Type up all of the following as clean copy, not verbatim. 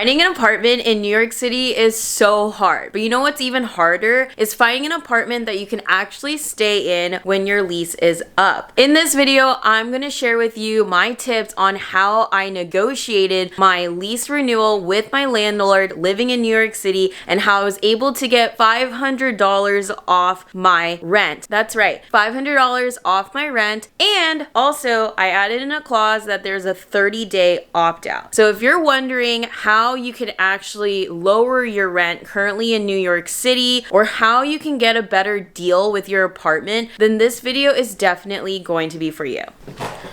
Finding an apartment in New York City is so hard, but you know what's even harder is finding an apartment that you can actually stay in when your lease is up. In this video, I'm going to share with you my tips on how I negotiated my lease renewal with my landlord living in New York City and how I was able to get $500 off my rent. That's right, $500 off my rent, and also I added in a clause that there's a 30-day opt-out. So if you're wondering how you can actually lower your rent currently in New York City or how you can get a better deal with your apartment, then this video is definitely going to be for you.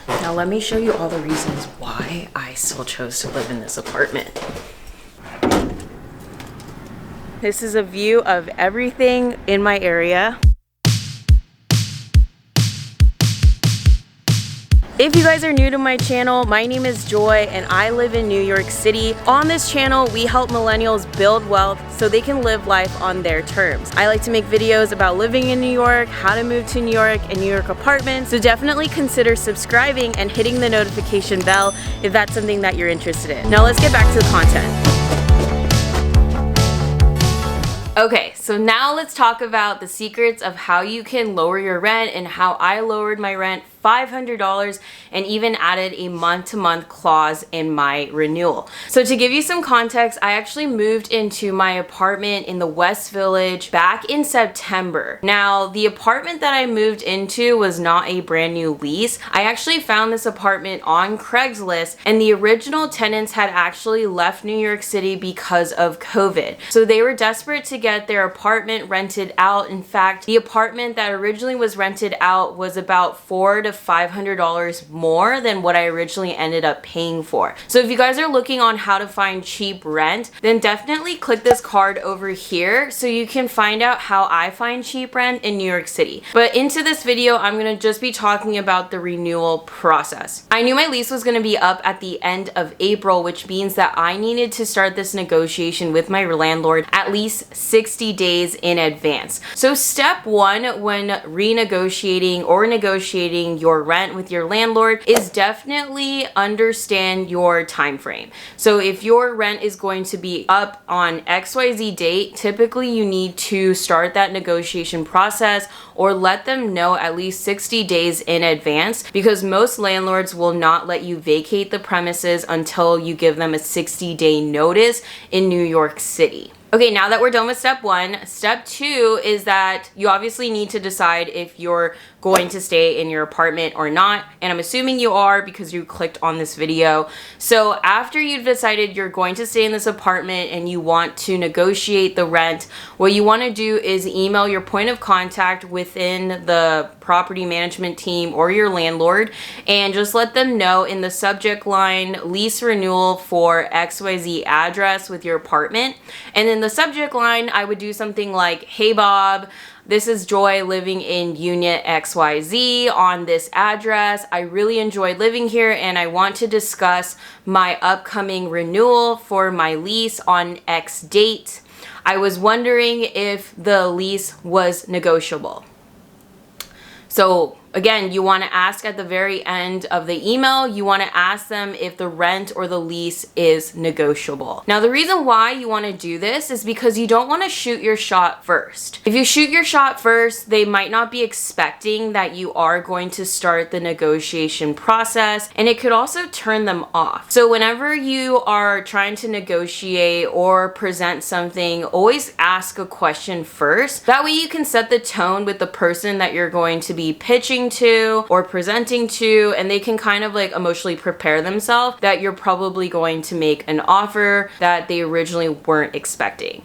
Now let me show you all the reasons why I still chose to live in this apartment. This is a view of everything in my area. If you guys are new to my channel, my name is Joy and I live in New York City. On this channel, we help millennials build wealth so they can live life on their terms. I like to make videos about living in New York, how to move to New York, and New York apartments, so definitely consider subscribing and hitting the notification bell if that's something that you're interested in. Now let's get back to the content. Okay, so now let's talk about the secrets of how you can lower your rent and how I lowered my rent $500 and even added a month-to-month clause in my renewal. So to give you some context, I actually moved into my apartment in the West Village back in September. Now, the apartment that I moved into was not a brand new lease. I actually found this apartment on Craigslist, and the original tenants had actually left New York City because of COVID. So they were desperate to get their apartment rented out. In fact, the apartment that originally was rented out was about $400 to $500 more than what I originally ended up paying for. So if you guys are looking on how to find cheap rent, then definitely click this card over here so you can find out how I find cheap rent in New York City. But into this video, I'm going to just be talking about the renewal process. I knew my lease was going to be up at the end of April, which means that I needed to start this negotiation with my landlord at least 60 days in advance. So step one when renegotiating or negotiating your rent with your landlord is definitely understand your time frame. So if your rent is going to be up on XYZ date, typically you need to start that negotiation process or let them know at least 60 days in advance, because most landlords will not let you vacate the premises until you give them a 60-day notice in New York City. Okay, now that we're done with step one, step two is that you obviously need to decide if you're going to stay in your apartment or not. And I'm assuming you are because you clicked on this video. So after you've decided you're going to stay in this apartment and you want to negotiate the rent, what you want to do is email your point of contact within the property management team or your landlord and just let them know in the subject line, lease renewal for XYZ address with your apartment. And in the subject line, I would do something like, "Hey Bob, this is Joy living in Unit XYZ on this address. I really enjoy living here and I want to discuss my upcoming renewal for my lease on X date. I was wondering if the lease was negotiable." So again, you want to ask at the very end of the email, you want to ask them if the rent or the lease is negotiable. Now, the reason why you want to do this is because you don't want to shoot your shot first. If you shoot your shot first, they might not be expecting that you are going to start the negotiation process, and it could also turn them off. So whenever you are trying to negotiate or present something, always ask a question first. That way you can set the tone with the person that you're going to be pitching to or presenting to, and they can kind of like emotionally prepare themselves that you're probably going to make an offer that they originally weren't expecting.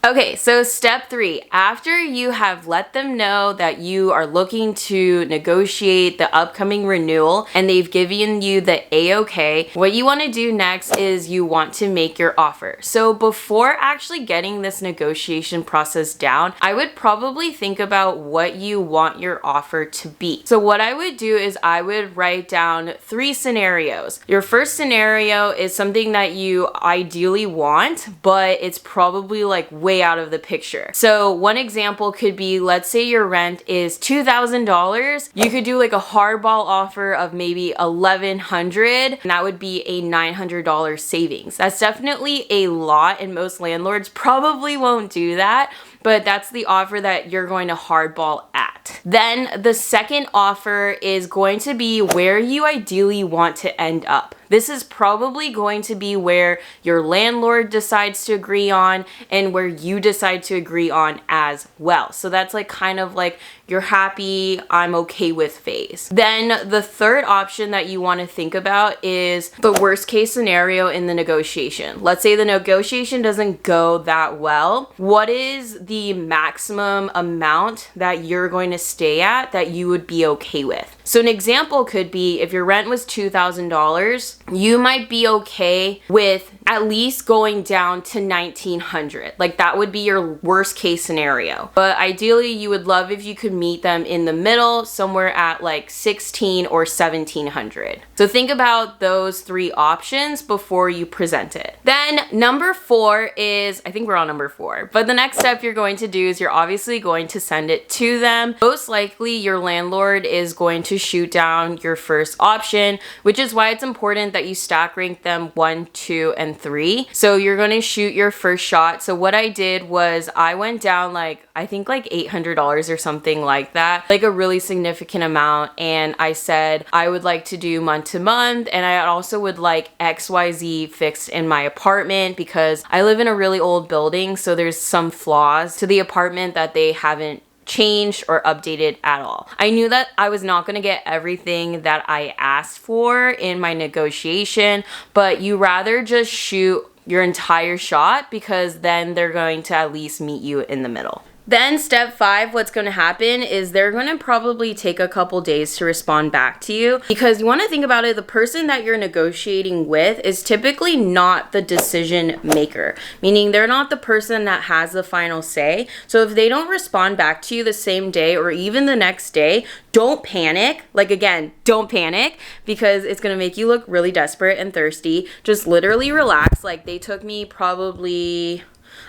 Okay, so step three, after you have let them know that you are looking to negotiate the upcoming renewal and they've given you the A-OK, what you want to do next is you want to make your offer. So before actually getting this negotiation process down, I would probably think about what you want your offer to be. So what I would do is I would write down 3 scenarios. Your first scenario is something that you ideally want, but it's probably like way way out of the picture. So one example could be, let's say your rent is $2,000. You could do like a hardball offer of maybe $1,100, and that would be a $900 savings. That's definitely a lot, and most landlords probably won't do that, but that's the offer that you're going to hardball at. Then the second offer is going to be where you ideally want to end up. This is probably going to be where your landlord decides to agree on and where you decide to agree on as well. So that's like kind of like you're happy, I'm okay with phase. Then the third option that you want to think about is the worst case scenario in the negotiation. Let's say the negotiation doesn't go that well. What is the maximum amount that you're going to stay at that you would be okay with? So an example could be if your rent was $2,000, you might be okay with at least going down to $1,900. Like that would be your worst case scenario. But ideally you would love if you could meet them in the middle, somewhere at like $1,600 or $1,700. So think about those three options before you present it. Then number 4 is, I think we're on number 4, but the next step you're going to do is you're obviously going to send it to them. Most likely your landlord is going to shoot down your first option, which is why it's important that you stack rank them 1, 2, and 3. So you're going to shoot your first shot. So what I did was I went down like, I think like $800 or something like that, like a really significant amount. And I said, I would like to do month to month. And I also would like XYZ fixed in my apartment because I live in a really old building. So there's some flaws to the apartment that they haven't changed or updated at all. I knew that I was not going to get everything that I asked for in my negotiation, but you rather just shoot your entire shot because then they're going to at least meet you in the middle. Then step 5, what's going to happen is they're going to probably take a couple days to respond back to you, because you want to think about it, the person that you're negotiating with is typically not the decision maker, meaning they're not the person that has the final say. So if they don't respond back to you the same day or even the next day, don't panic. Like again, don't panic, because it's going to make you look really desperate and thirsty. Just literally relax. Like they took me probably,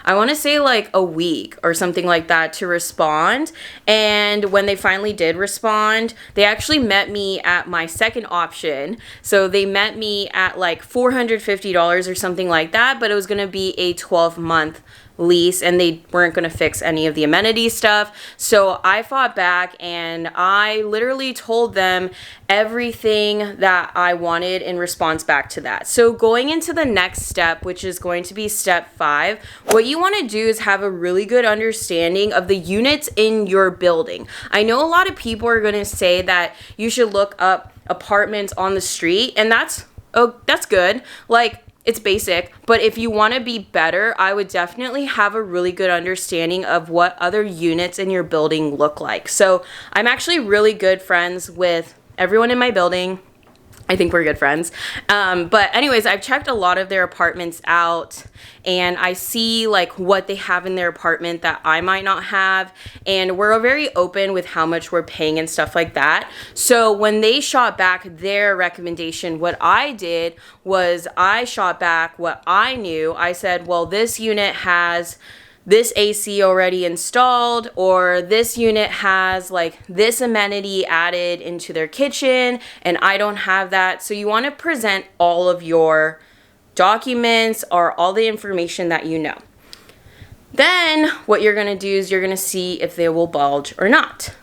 I want to say like a week or something like that to respond. And when they finally did respond, they actually met me at my second option. So they met me at like $450 or something like that, but it was going to be a 12-month lease and they weren't going to fix any of the amenity stuff. So I fought back and I literally told them everything that I wanted in response back to that. So going into the next step, which is going to be step 5, what you want to do is have a really good understanding of the units in your building. I know a lot of people are going to say that you should look up apartments on the street, and that's good. Like, it's basic, but if you want to be better, I would definitely have a really good understanding of what other units in your building look like. So I'm actually really good friends with everyone in my building. I think we're good friends. But anyways, I've checked a lot of their apartments out and I see like what they have in their apartment that I might not have. And we're very open with how much we're paying and stuff like that. So when they shot back their recommendation, what I did was I shot back what I knew. I said, well, this unit has this AC already installed, or this unit has like this amenity added into their kitchen and I don't have that. So you want to present all of your documents or all the information that you know. Then what you're going to do is you're going to see if they will budge or not.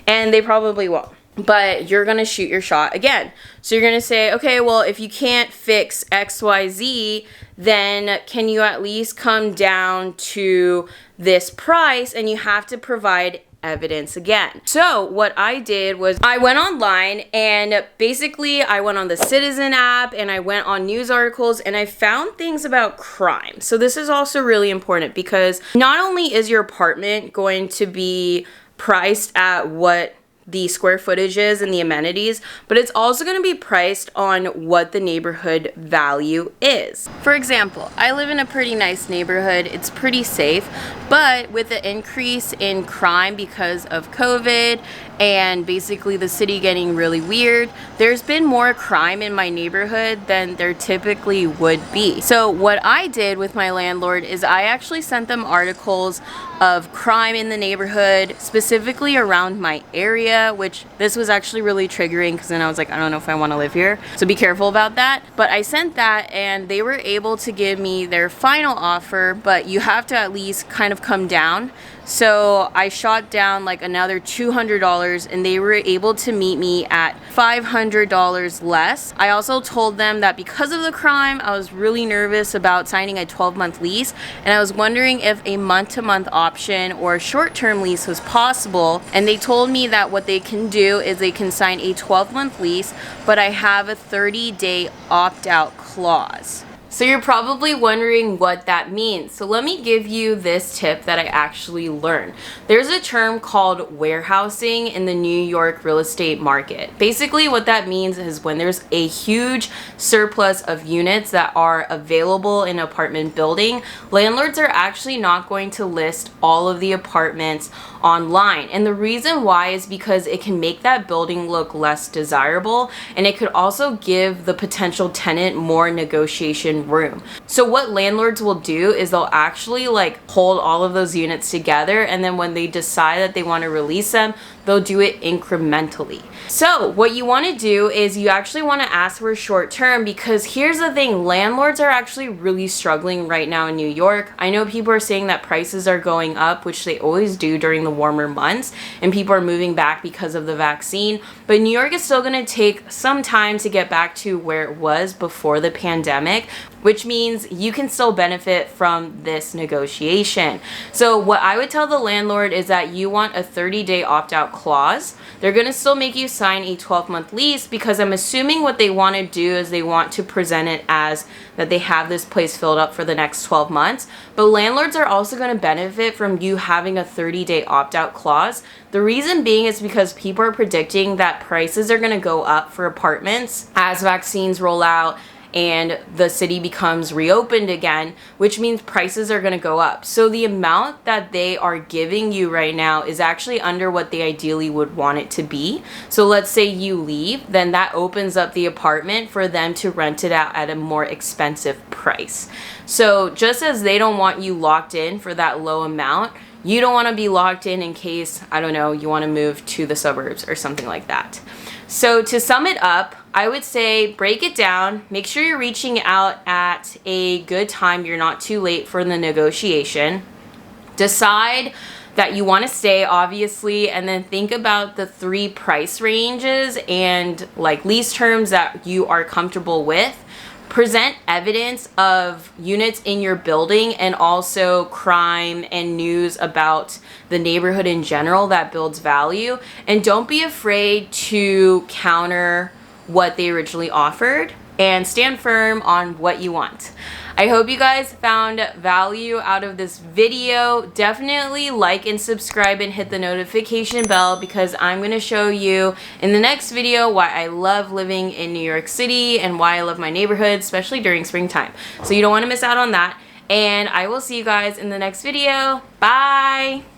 And they probably won't. But you're going to shoot your shot again. So you're going to say, okay, well, if you can't fix XYZ, then can you at least come down to this price? And you have to provide evidence again. So what I did was I went online and basically I went on the Citizen app and I went on news articles and I found things about crime. So this is also really important because not only is your apartment going to be priced at what the square footage is and the amenities, but it's also going to be priced on what the neighborhood value is. For example, I live in a pretty nice neighborhood. It's pretty safe, but with the increase in crime because of COVID and basically the city getting really weird, there's been more crime in my neighborhood than there typically would be. So what I did with my landlord is I actually sent them articles of crime in the neighborhood, specifically around my area, which this was actually really triggering because then I was like, I don't know if I want to live here. So be careful about that. But I sent that and they were able to give me their final offer, but you have to at least kind of come down. So I shot down like another $200 and they were able to meet me at $500 less. I also told them that because of the crime, I was really nervous about signing a 12-month lease, and I was wondering if a month-to-month option or a short-term lease was possible. And they told me that what they can do is they can sign a 12-month lease, but I have a 30-day opt-out clause. So you're probably wondering what that means. So let me give you this tip that I actually learned. There's a term called warehousing in the New York real estate market. Basically what that means is when there's a huge surplus of units that are available in an apartment building, landlords are actually not going to list all of the apartments online. And the reason why is because it can make that building look less desirable, and it could also give the potential tenant more negotiation room. So what landlords will do is they'll actually like hold all of those units together, and then when they decide that they want to release them, they'll do it incrementally. So what you want to do is you actually want to ask for short term, because here's the thing, landlords are actually really struggling right now in New York. I know people are saying that prices are going up, which they always do during the warmer months, and people are moving back because of the vaccine, but New York is still going to take some time to get back to where it was before the pandemic, which means you can still benefit from this negotiation. So what I would tell the landlord is that you want a 30-day opt-out clause. They're going to still make you sign a 12-month lease, because I'm assuming what they want to do is they want to present it as that they have this place filled up for the next 12 months. But landlords are also going to benefit from you having a 30-day opt-out clause. The reason being is because people are predicting that prices are going to go up for apartments as vaccines roll out and the city becomes reopened again, which means prices are going to go up. So the amount that they are giving you right now is actually under what they ideally would want it to be. So let's say you leave, then that opens up the apartment for them to rent it out at a more expensive price. So just as they don't want you locked in for that low amount, you don't want to be locked in case, I don't know, you want to move to the suburbs or something like that. So to sum it up, I would say break it down. Make sure you're reaching out at a good time. You're not too late for the negotiation. Decide that you want to stay, obviously, and then think about the 3 price ranges and like lease terms that you are comfortable with. Present evidence of units in your building and also crime and news about the neighborhood in general that builds value. And don't be afraid to counter what they originally offered and stand firm on what you want. I hope you guys found value out of this video. Definitely like and subscribe and hit the notification bell, because I'm going to show you in the next video why I love living in New York City and why I love my neighborhood, especially during springtime. So you don't want to miss out on that. And I will see you guys in the next video. Bye!